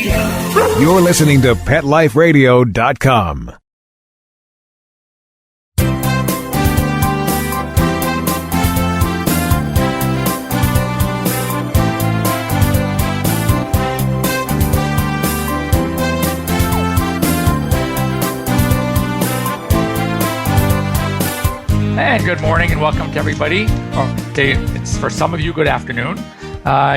You're listening to PetLifeRadio.com. And good morning and welcome to everybody. It's for some of you, good afternoon.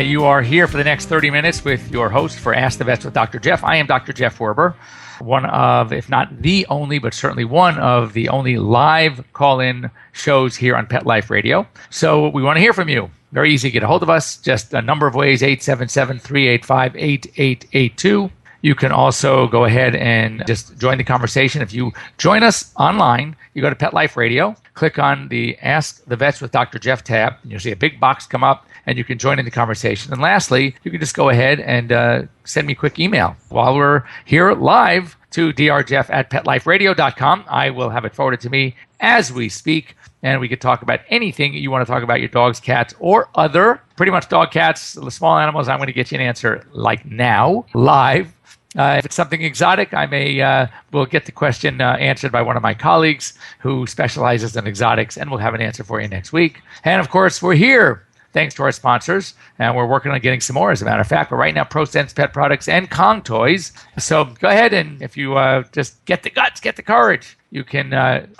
You are here for the next 30 minutes with your host for Ask the Vets with Dr. Jeff. I am Dr. Jeff Werber, one of, if not the only, but certainly one of the only live call-in shows here on Pet Life Radio. So we want to hear from you. Very easy to get a hold of us. Just a number of ways, 877-385-8882. You can also go ahead and just join the conversation. If you join us online, you go to Pet Life Radio, click on the Ask the Vets with Dr. Jeff tab, and you'll see a big box come up, and you can join in the conversation. And lastly, you can just go ahead and send me a quick email while we're here live to drjeff@petliferadio.com. I will have it forwarded to me as we speak, and we could talk about anything you want to talk about, your dogs, cats, or other. Pretty much dog, cats, the small animals. I'm going to get you an answer like now, live. If it's something exotic, I will get the question answered by one of my colleagues who specializes in exotics, and we'll have an answer for you next week. And of course, we're here thanks to our sponsors, and we're working on getting some more, as a matter of fact. But right now, Prosense Pet Products and Kong Toys. So go ahead, and if you just get the guts, get the courage, you can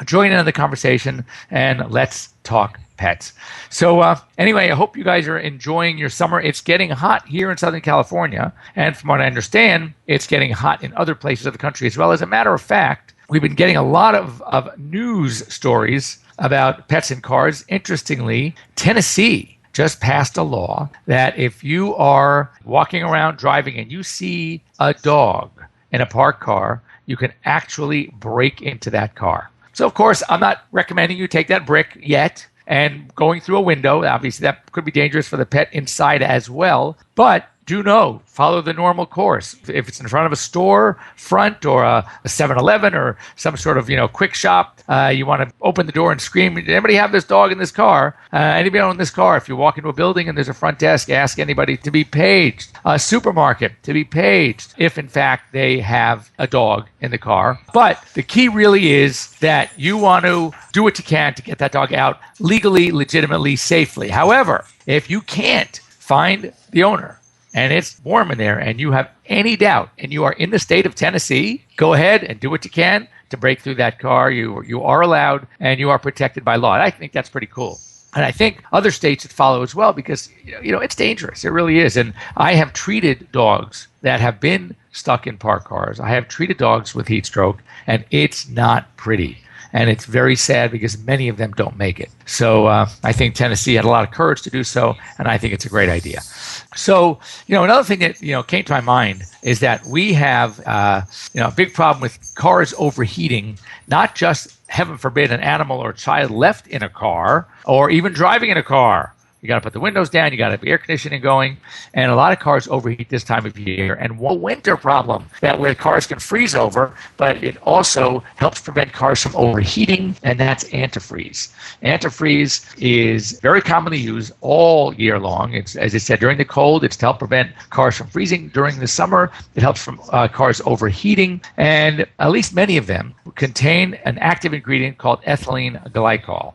join in on the conversation, and let's talk pets. So anyway, I hope you guys are enjoying your summer. It's getting hot here in Southern California, and from what I understand, it's getting hot in other places of the country as well. As a matter of fact, we've been getting a lot of news stories about pets in cars. Interestingly, Tennessee just passed a law that if you are walking around driving and you see a dog in a parked car, you can actually break into that car. So, of course, I'm not recommending you take that brick yet and going through a window. Obviously, that could be dangerous for the pet inside as well. But do know, follow the normal course. If it's in front of a store front or a 7-Eleven or some sort of quick shop, you want to open the door and scream, "Did anybody have this dog in this car? Anybody own this car?" If you walk into a building and there's a front desk, ask anybody to be paged. A supermarket to be paged if in fact they have a dog in the car. But the key really is that you want to do what you can to get that dog out legally, legitimately, safely. However, if you can't find the owner, and it's warm in there, and you have any doubt, and you are in the state of Tennessee, go ahead and do what you can to break through that car. You are allowed, and you are protected by law. And I think that's pretty cool. And I think other states should follow as well, because it's dangerous. It really is. And I have treated dogs that have been stuck in parked cars. I have treated dogs with heat stroke, and it's not pretty. And it's very sad because many of them don't make it. So I think Tennessee had a lot of courage to do so, and I think it's a great idea. So, another thing that, came to my mind is that we have, a big problem with cars overheating, not just, heaven forbid, an animal or a child left in a car or even driving in a car. You got to put the windows down. You got to have air conditioning going. And a lot of cars overheat this time of year. And one winter problem that where cars can freeze over, but it also helps prevent cars from overheating, and that's antifreeze. Antifreeze is very commonly used all year long. It's, as I said, during the cold, it's to help prevent cars from freezing. During the summer, it helps from cars overheating. And at least many of them contain an active ingredient called ethylene glycol.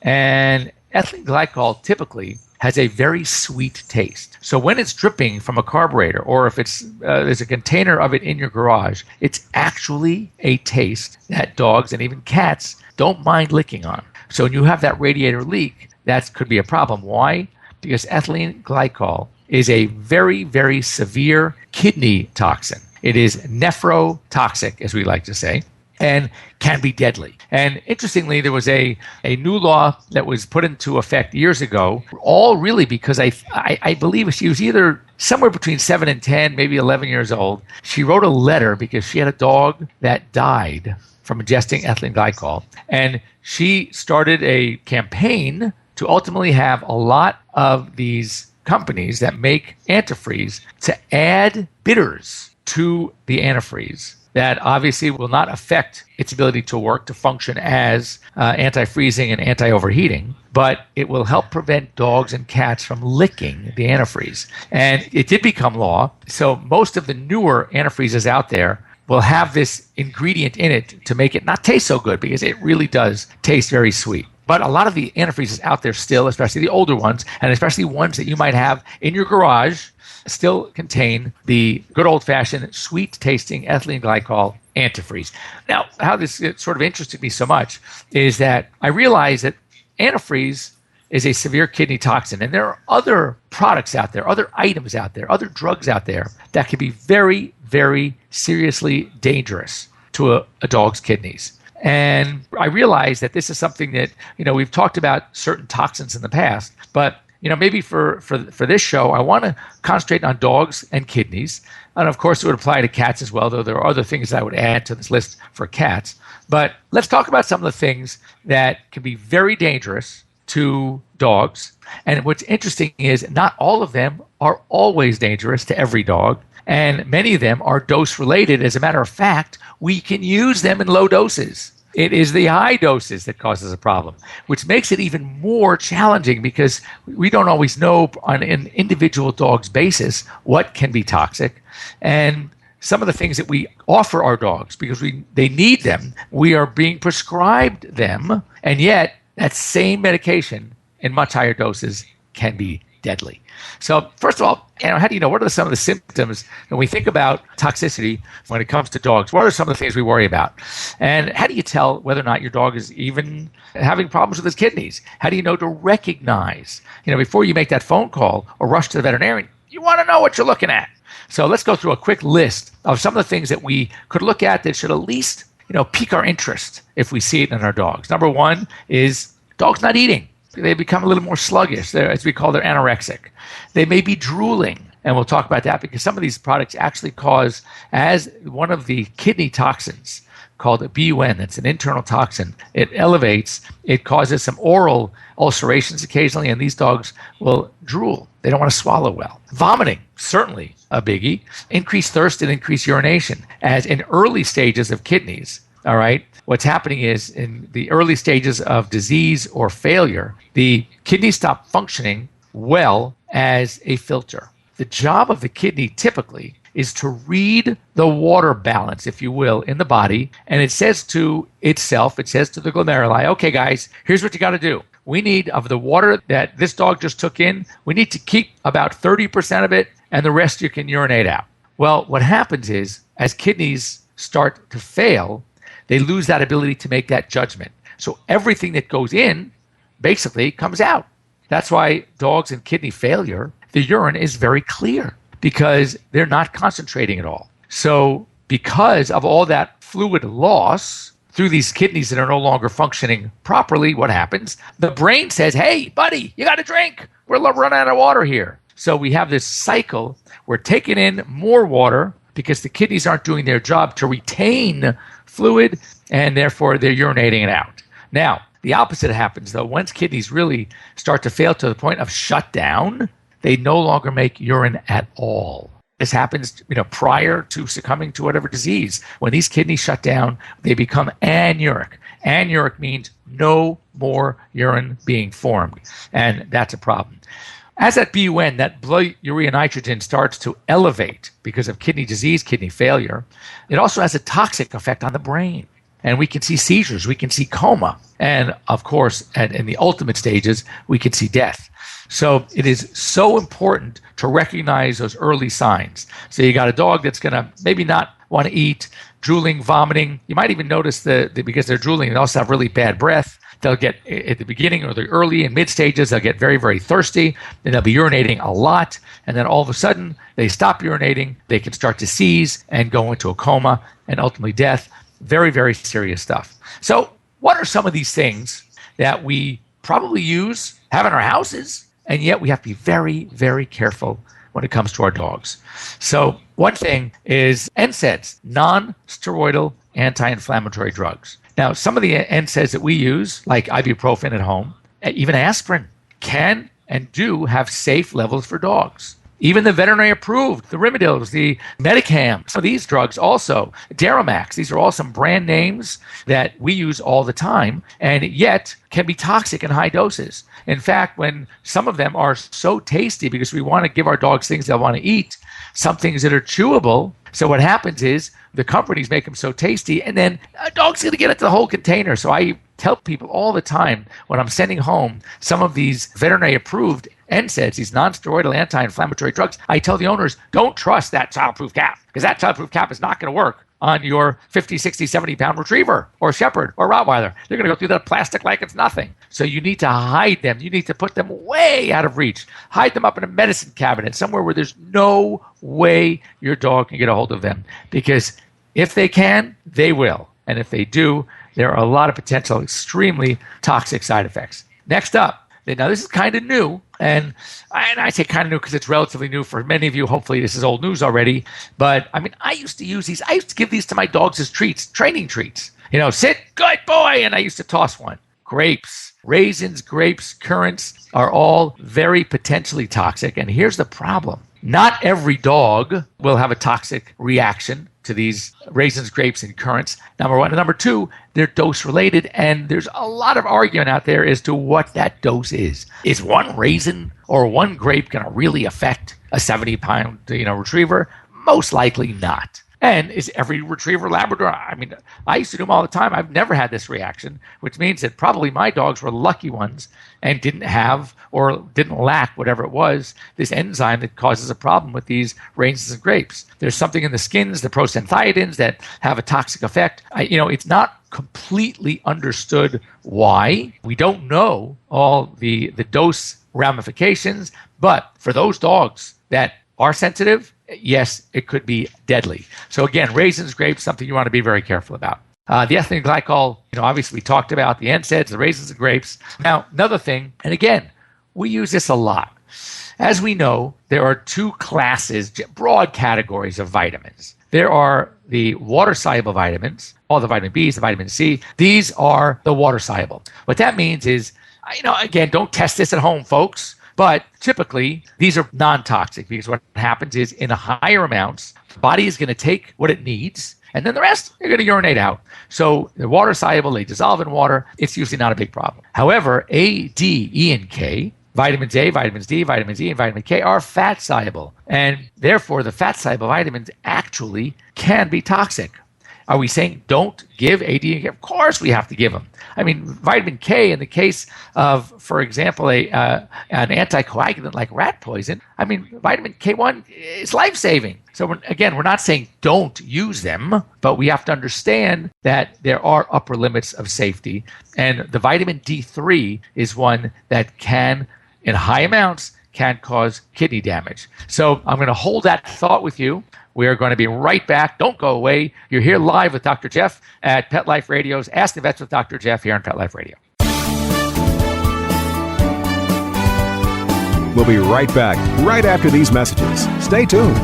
And ethylene glycol typically has a very sweet taste. So when it's dripping from a carburetor, or if it's there's a container of it in your garage, it's actually a taste that dogs and even cats don't mind licking on. So when you have that radiator leak, that could be a problem. Why? Because ethylene glycol is a very, very severe kidney toxin. It is nephrotoxic, as we like to say, and can be deadly. And interestingly, there was a new law that was put into effect years ago, all really because I believe she was either somewhere between 7 and 10, maybe 11 years old. She wrote a letter because she had a dog that died from ingesting ethylene glycol. And she started a campaign to ultimately have a lot of these companies that make antifreeze to add bitters to the antifreeze that obviously will not affect its ability to work, to function as anti-freezing and anti-overheating, but it will help prevent dogs and cats from licking the antifreeze. And it did become law, so most of the newer antifreezes out there will have this ingredient in it to make it not taste so good, because it really does taste very sweet. But a lot of the antifreezes out there still, especially the older ones, and especially ones that you might have in your garage, still contain the good old-fashioned sweet-tasting ethylene glycol antifreeze. Now, how this sort of interested me so much is that I realized that antifreeze is a severe kidney toxin, and there are other products out there, other items out there, other drugs out there that can be very, very seriously dangerous to a dog's kidneys. And I realized that this is something that, we've talked about certain toxins in the past, but maybe for this show, I want to concentrate on dogs and kidneys. And of course, it would apply to cats as well, though there are other things that I would add to this list for cats. But let's talk about some of the things that can be very dangerous to dogs. And what's interesting is not all of them are always dangerous to every dog. And many of them are dose related. As a matter of fact, we can use them in low doses. It is the high doses that causes a problem, which makes it even more challenging because we don't always know on an individual dog's basis what can be toxic. And some of the things that we offer our dogs, because they need them, we are being prescribed them, and yet that same medication in much higher doses can be deadly. So first of all, how do you know? What are some of the symptoms when we think about toxicity when it comes to dogs? What are some of the things we worry about? And how do you tell whether or not your dog is even having problems with his kidneys? How do you know to recognize? Before you make that phone call or rush to the veterinarian, you want to know what you're looking at. So let's go through a quick list of some of the things that we could look at that should at least, pique our interest if we see it in our dogs. Number one is dogs not eating. They become a little more sluggish. As we call, they're anorexic. They may be drooling, and we'll talk about that because some of these products actually cause, as one of the kidney toxins called BUN, that's an internal toxin, it elevates, it causes some oral ulcerations occasionally, and these dogs will drool. They don't want to swallow well. Vomiting, certainly a biggie. Increased thirst and increased urination, as in early stages of kidneys. All right. What's happening is in the early stages of disease or failure, the kidneys stop functioning well as a filter. The job of the kidney typically is to read the water balance, if you will, in the body. And it says to itself, it says to the glomeruli, okay, guys, here's what you got to do. We need, of the water that this dog just took in, we need to keep about 30% of it, and the rest you can urinate out. Well, what happens is, as kidneys start to fail, they lose that ability to make that judgment. So everything that goes in basically comes out. That's why dogs in kidney failure, the urine is very clear because they're not concentrating at all. So because of all that fluid loss through these kidneys that are no longer functioning properly, what happens? The brain says, hey, buddy, you got to drink. We're running out of water here. So we have this cycle. We're taking in more water because the kidneys aren't doing their job to retain fluid, and therefore they're urinating it out. Now, the opposite happens, though. Once kidneys really start to fail to the point of shutdown, they no longer make urine at all. This happens, prior to succumbing to whatever disease. When these kidneys shut down, they become anuric. Anuric means no more urine being formed, and that's a problem. As that BUN, that blood urea nitrogen, starts to elevate because of kidney disease, kidney failure, it also has a toxic effect on the brain. And we can see seizures, we can see coma, and of course, in the ultimate stages, we can see death. So it is so important to recognize those early signs. So you got a dog that's going to maybe not want to eat, drooling, vomiting. You might even notice because they're drooling, they also have really bad breath. They'll get, at the beginning or the early and mid stages, they'll get very, very thirsty, and they'll be urinating a lot, and then all of a sudden, they stop urinating, they can start to seize and go into a coma, and ultimately death. Very, very serious stuff. So what are some of these things that we probably have in our houses, and yet we have to be very, very careful when it comes to our dogs? So one thing is NSAIDs, non-steroidal anti-inflammatory drugs. Now, some of the NSAIDs that we use, like ibuprofen at home, even aspirin, can and do have safe levels for dogs. Even the veterinary approved, the Rimadyls, the Medicam, some of these drugs also, Daramax, these are all some brand names that we use all the time and yet can be toxic in high doses. In fact, when some of them are so tasty because we want to give our dogs things they want to eat, some things that are chewable. So what happens is the companies make them so tasty and then a dog's going to get into the whole container. So I tell people all the time when I'm sending home some of these veterinary approved NSAIDs, these non-steroidal anti-inflammatory drugs, I tell the owners, don't trust that childproof cap because that childproof cap is not going to work on your 50, 60, 70-pound retriever or shepherd or Rottweiler. They're going to go through that plastic like it's nothing. So you need to hide them. You need to put them way out of reach. Hide them up in a medicine cabinet, somewhere where there's no way your dog can get a hold of them. Because if they can, they will. And if they do, there are a lot of potential extremely toxic side effects. Next up, now this is kind of new, and I say kind of new because it's relatively new for many of you. Hopefully this is old news already. But I mean, I used to use these. I used to give these to my dogs as treats, training treats. Sit, good boy, and I used to toss one. Grapes, raisins, grapes, currants are all very potentially toxic. And here's the problem. Not every dog will have a toxic reaction to these raisins, grapes, and currants, number one. And number two, they're dose related, and there's a lot of argument out there as to what that dose is. Is one raisin or one grape going to really affect a 70-pound retriever? Most likely not. And is every retriever Labrador? I mean, I used to do them all the time. I've never had this reaction, which means that probably my dogs were lucky ones and didn't have or didn't lack whatever it was, this enzyme that causes a problem with these raisins and grapes. There's something in the skins, the prosenthiodins, that have a toxic effect. It's not completely understood why. We don't know all the dose ramifications, but for those dogs that are sensitive, yes, it could be deadly. So again, raisins, grapes, something you want to be very careful about. The ethylene glycol, obviously we talked about the NSAIDs, the raisins and grapes. Now, another thing, and again, we use this a lot. As we know, there are two classes, broad categories of vitamins. There are the water-soluble vitamins, all the vitamin Bs, the vitamin C. These are the water-soluble. What that means is, again, don't test this at home, folks. But typically, these are non-toxic because what happens is in higher amounts, the body is going to take what it needs, and then the rest, you're going to urinate out. So they're water-soluble, they dissolve in water. It's usually not a big problem. However, A, D, E, and K, vitamins A, vitamins D, vitamins E, and vitamin K are fat-soluble. And therefore, the fat-soluble vitamins actually can be toxic. Are we saying don't give AD? Of course we have to give them. I mean, vitamin K, in the case of, for example, an anticoagulant like rat poison, I mean, vitamin K1 is life-saving. So we're not saying don't use them, but we have to understand that there are upper limits of safety. And the vitamin D3 is one that can, in high amounts, can cause kidney damage. So I'm going to hold that thought with you. We are going to be right back. Don't go away. You're here live with Dr. Jeff at Pet Life Radio's Ask the Vets with Dr. Jeff here on Pet Life Radio. We'll be right back, right after these messages. Stay tuned.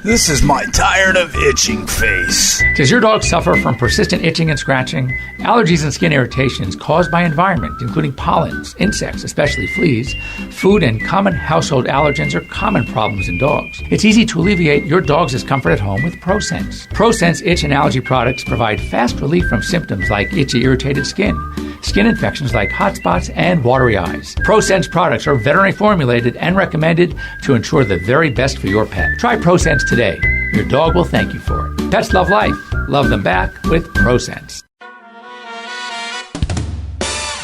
This is my tired of itching face. Does your dog suffer from persistent itching and scratching, allergies and skin irritations caused by environment, including pollens, insects, especially fleas? Food and common household allergens are common problems in dogs. It's easy to alleviate your dog's discomfort at home with Prosense. Prosense itch and allergy products provide fast relief from symptoms like itchy, irritated skin, skin infections like hot spots, and watery eyes. Prosense products are veterinary formulated and recommended to ensure the very best for your pet. Try Prosense today. Your dog will thank you for it. Pets love life. Love them back with Prosense.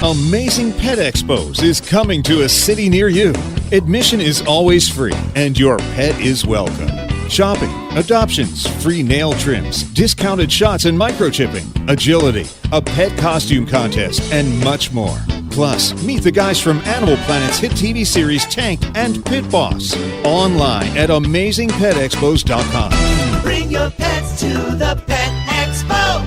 Amazing Pet Expos is coming to a city near you. Admission is always free, and your pet is welcome. Shopping, adoptions, free nail trims, discounted shots and microchipping, agility, a pet costume contest, and much more. Plus, meet the guys from Animal Planet's hit TV series Tank and Pit Boss. Online at AmazingPetExpos.com. Bring your pets to the Pet Expo.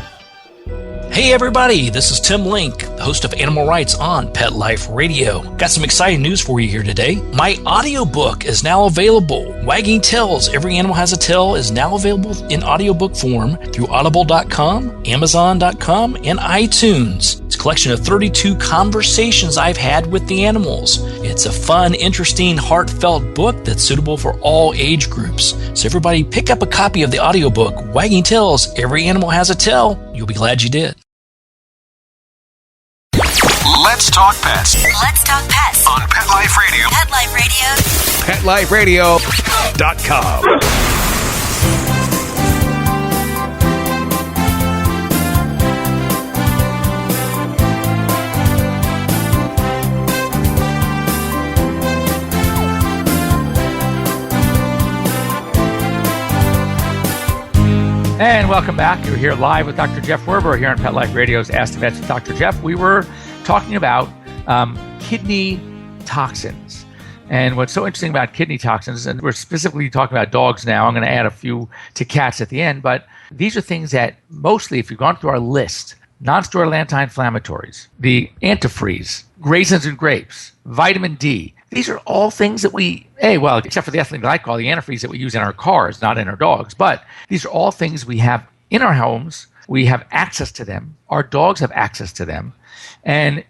Hey everybody, this is Tim Link, host of Animal Rights on Pet Life Radio. Got some exciting news for you here today. My audiobook is now available. Wagging Tails, Every Animal Has a Tail is now available in audiobook form through audible.com, amazon.com, and iTunes. It's a collection of 32 conversations I've had with the animals. It's a fun, interesting, heartfelt book that's suitable for all age groups. So everybody pick up a copy of the audiobook, Wagging Tails, Every Animal Has a Tail. You'll be glad you did. Let's talk pets. Let's talk pets On Pet Life Radio. Pet Life Radio. PetLifeRadio.com. And welcome back. You're here live with Dr. Jeff Werber here on Pet Life Radio's Ask the Vets with Dr. Jeff. We were talking about kidney toxins. And what's so interesting about kidney toxins, and we're specifically talking about dogs now, I'm going to add a few to cats at the end, but these are things that mostly, if you've gone through our list, non-steroidal anti-inflammatories, the antifreeze, raisins and grapes, vitamin D, these are all things that except for the ethylene glycol, the antifreeze that we use in our cars, not in our dogs. But these are all things we have in our homes. We have access to them. Our dogs have access to them. And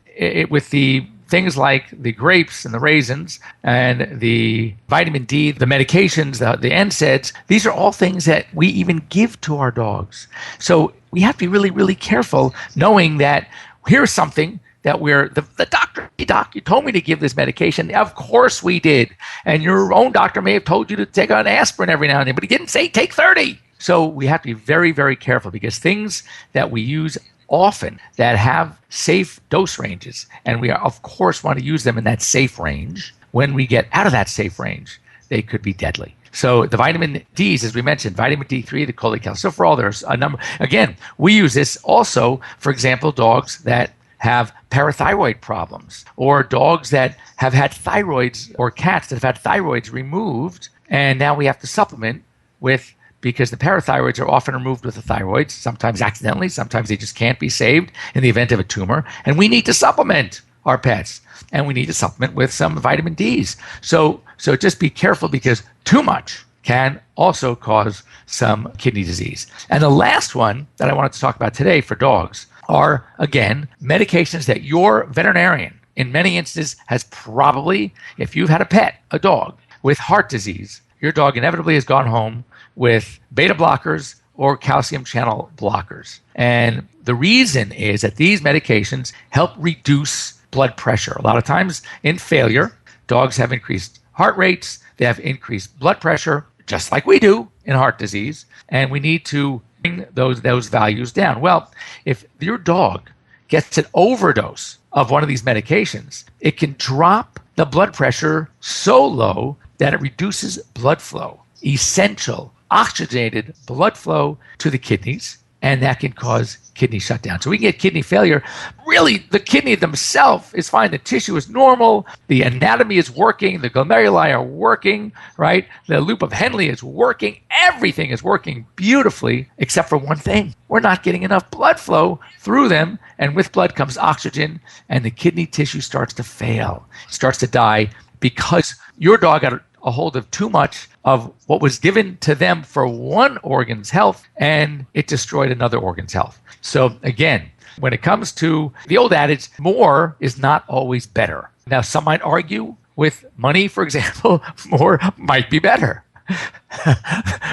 with the things like the grapes and the raisins and the vitamin D, the medications, the NSAIDs, these are all things that we even give to our dogs. So we have to be really, really careful knowing that here's something that the doctor, hey, doc, you told me to give this medication. Of course we did. And your own doctor may have told you to take an aspirin every now and then, but he didn't say take 30. So we have to be very, very careful because things that we use often that have safe dose ranges, and we of course want to use them in that safe range. When we get out of that safe range, they could be deadly. So the vitamin Ds, as we mentioned, vitamin D3, the cholecalciferol, there's a number. Again, we use this also, for example, dogs that have parathyroid problems, or dogs that have had thyroids, or cats that have had thyroids removed, and now we have to supplement with, because the parathyroids are often removed with the thyroids, sometimes accidentally, sometimes they just can't be saved in the event of a tumor, and we need to supplement our pets, and we need to supplement with some vitamin Ds. So just be careful, because too much can also cause some kidney disease. And the last one that I wanted to talk about today for dogs are, again, medications that your veterinarian, in many instances, has probably, if you've had a pet, a dog, with heart disease, your dog inevitably has gone home with beta blockers or calcium channel blockers. And the reason is that these medications help reduce blood pressure. A lot of times in failure, dogs have increased heart rates, they have increased blood pressure, just like we do in heart disease, and we need to bring those values down. Well, if your dog gets an overdose of one of these medications, it can drop the blood pressure so low that it reduces blood flow, essential oxygenated blood flow to the kidneys, and that can cause kidney shutdown. So we can get kidney failure. Really, the kidney themselves is fine. The tissue is normal. The anatomy is working. The glomeruli are working, right? The loop of Henle is working. Everything is working beautifully, except for one thing. We're not getting enough blood flow through them, and with blood comes oxygen, and the kidney tissue starts to fail. It starts to die because your dog got a hold of too much of what was given to them for one organ's health, and it destroyed another organ's health. So again, when it comes to the old adage, more is not always better. Now, some might argue with money, for example, more might be better.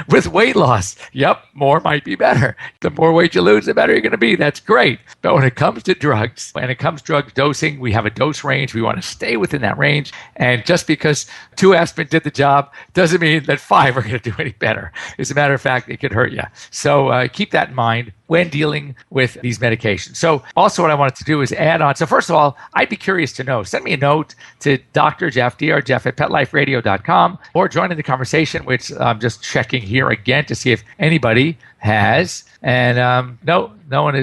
With weight loss, yep, more might be better. The more weight you lose, the better you're going to be. That's great. But when it comes to drugs, when it comes to drug dosing, we have a dose range. We want to stay within that range. And just because 2 aspirin did the job doesn't mean that 5 are going to do any better. As a matter of fact, it could hurt you. So keep that in mind when dealing with these medications. So also what I wanted to do is add on. So first of all, I'd be curious to know. Send me a note to Dr. Jeff, Dr. Jeff at PetLifeRadio.com, or join in the conversation, which I'm just checking here again to see if anybody has. And no one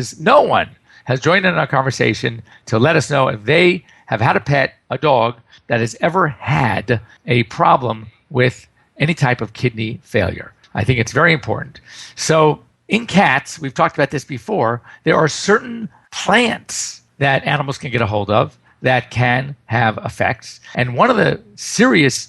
has joined in our conversation to let us know if they have had a pet, a dog, that has ever had a problem with any type of kidney failure. I think it's very important. So in cats, we've talked about this before, there are certain plants that animals can get a hold of that can have effects. And one of the serious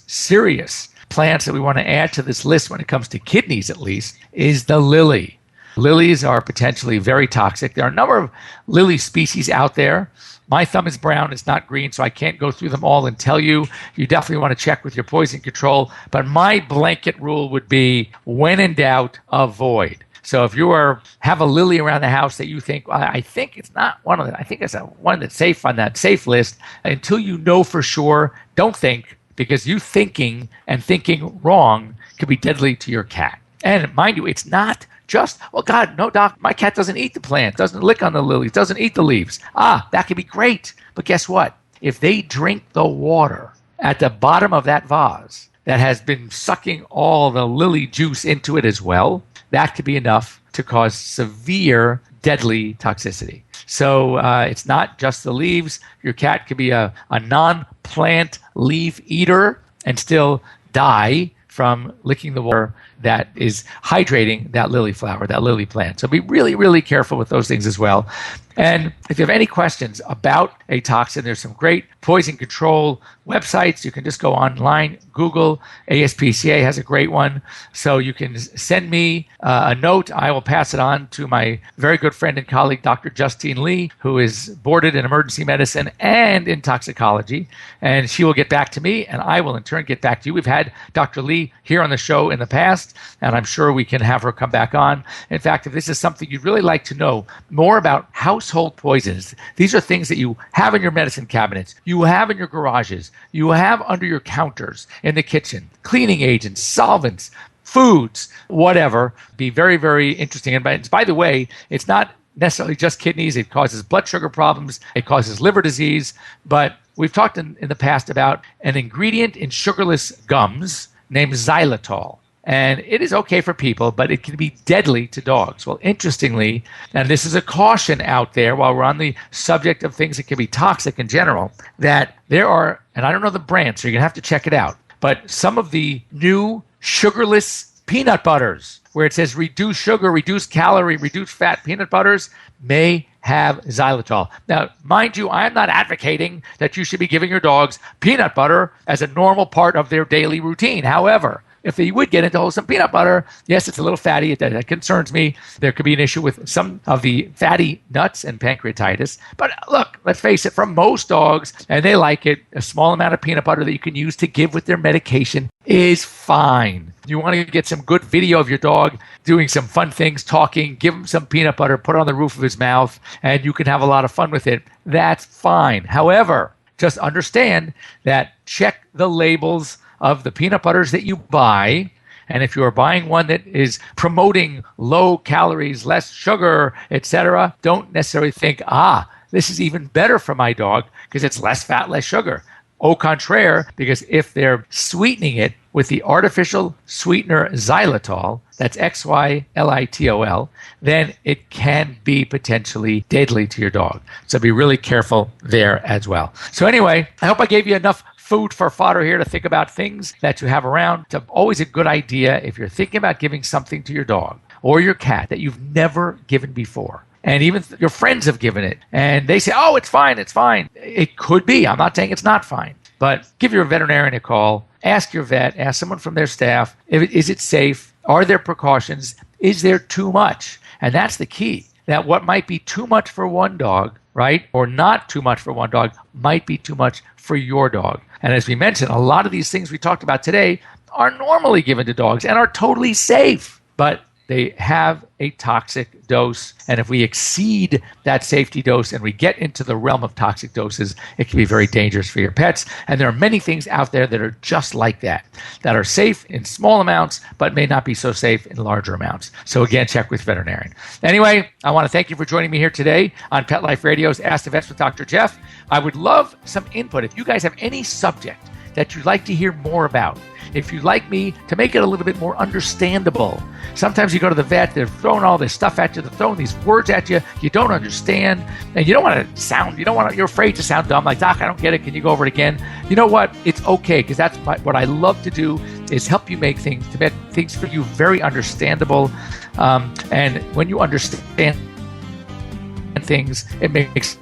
plants that we want to add to this list when it comes to kidneys, at least, is the lily. Lilies are potentially very toxic. There are a number of lily species out there. My thumb is brown, it's not green, so I can't go through them all and tell you. You definitely want to check with your poison control. But my blanket rule would be, when in doubt, avoid. So if you have a lily around the house that you think, well, I think it's not one of them, I think it's one that's safe on that safe list, until you know for sure, don't think, because you thinking wrong could be deadly to your cat. And mind you, it's not just, well, God, no, doc, my cat doesn't eat the plant, doesn't lick on the lilies, doesn't eat the leaves. That could be great. But guess what? If they drink the water at the bottom of that vase that has been sucking all the lily juice into it as well, that could be enough to cause severe, deadly toxicity. So it's not just the leaves. Your cat could be a non-plant leaf eater and still die from licking the water that is hydrating that lily flower, that lily plant. So be really, really careful with those things as well. And if you have any questions about a toxin, there's some great poison control websites. You can just go online, Google. ASPCA has a great one. So you can send me a note. I will pass it on to my very good friend and colleague, Dr. Justine Lee, who is boarded in emergency medicine and in toxicology. And she will get back to me, and I will in turn get back to you. We've had Dr. Lee here on the show in the past, and I'm sure we can have her come back on. In fact, if this is something you'd really like to know more about household poisons, these are things that you have in your medicine cabinets, you have in your garages, you have under your counters in the kitchen, cleaning agents, solvents, foods, whatever, be very, very interesting. And by the way, it's not necessarily just kidneys. It causes blood sugar problems. It causes liver disease. But we've talked in the past about an ingredient in sugarless gums named xylitol. And it is okay for people, but it can be deadly to dogs. Well, interestingly, and this is a caution out there while we're on the subject of things that can be toxic in general, that there are, and I don't know the brand, so you're going to have to check it out, but some of the new sugarless peanut butters, where it says reduce sugar, reduce calorie, reduce fat peanut butters, may have xylitol. Now, mind you, I'm not advocating that you should be giving your dogs peanut butter as a normal part of their daily routine. However, if they would get into wholesome peanut butter, yes, it's a little fatty. That concerns me. There could be an issue with some of the fatty nuts and pancreatitis. But look, let's face it, for most dogs, and they like it, a small amount of peanut butter that you can use to give with their medication is fine. You want to get some good video of your dog doing some fun things, talking, give him some peanut butter, put it on the roof of his mouth, and you can have a lot of fun with it. That's fine. However, just understand that check the labels of the peanut butters that you buy. And if you are buying one that is promoting low calories, less sugar, etc., don't necessarily think, this is even better for my dog because it's less fat, less sugar. Au contraire, because if they're sweetening it with the artificial sweetener xylitol, that's xylitol, then it can be potentially deadly to your dog. So be really careful there as well. So anyway, I hope I gave you enough food for fodder here to think about things that you have around. It's always a good idea if you're thinking about giving something to your dog or your cat that you've never given before. And even your friends have given it and they say, it's fine, it's fine. It could be. I'm not saying it's not fine. But give your veterinarian a call. Ask your vet. Ask someone from their staff. Is it safe? Are there precautions? Is there too much? And that's the key. That what might be too much for one dog, right, or not too much for one dog, might be too much for your dog. And as we mentioned, a lot of these things we talked about today are normally given to dogs and are totally safe. But they have a toxic dose. And if we exceed that safety dose and we get into the realm of toxic doses, it can be very dangerous for your pets. And there are many things out there that are just like that are safe in small amounts, but may not be so safe in larger amounts. So again, check with veterinarian. Anyway, I want to thank you for joining me here today on Pet Life Radio's Ask the Vets with Dr. Jeff. I would love some input. If you guys have any subject that you'd like to hear more about, if you'd like me to make it a little bit more understandable. Sometimes you go to the vet, they're throwing all this stuff at you, they're throwing these words at you, you don't understand, and you're afraid to sound dumb, like, Doc, I don't get it, can you go over it again? You know what? It's okay, because that's what I love to do, is help you make things for you very understandable. And when you understand things, it makes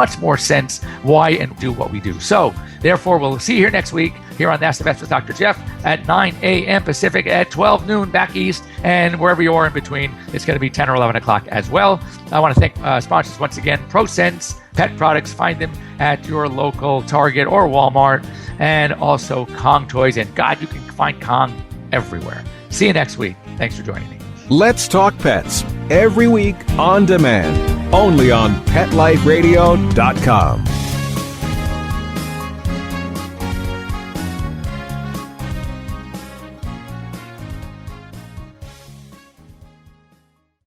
much more sense why and do what we do. So, therefore, we'll see you here next week here on Ask the Vets with Dr. Jeff at 9 a.m. Pacific, at 12 noon back east, and wherever you are in between, it's going to be 10 or 11 o'clock as well. I want to thank sponsors once again, Prosense Pet Products. Find them at your local Target or Walmart, and also Kong Toys. And God, you can find Kong everywhere. See you next week. Thanks for joining me. Let's Talk Pets, every week on demand, only on PetLifeRadio.com.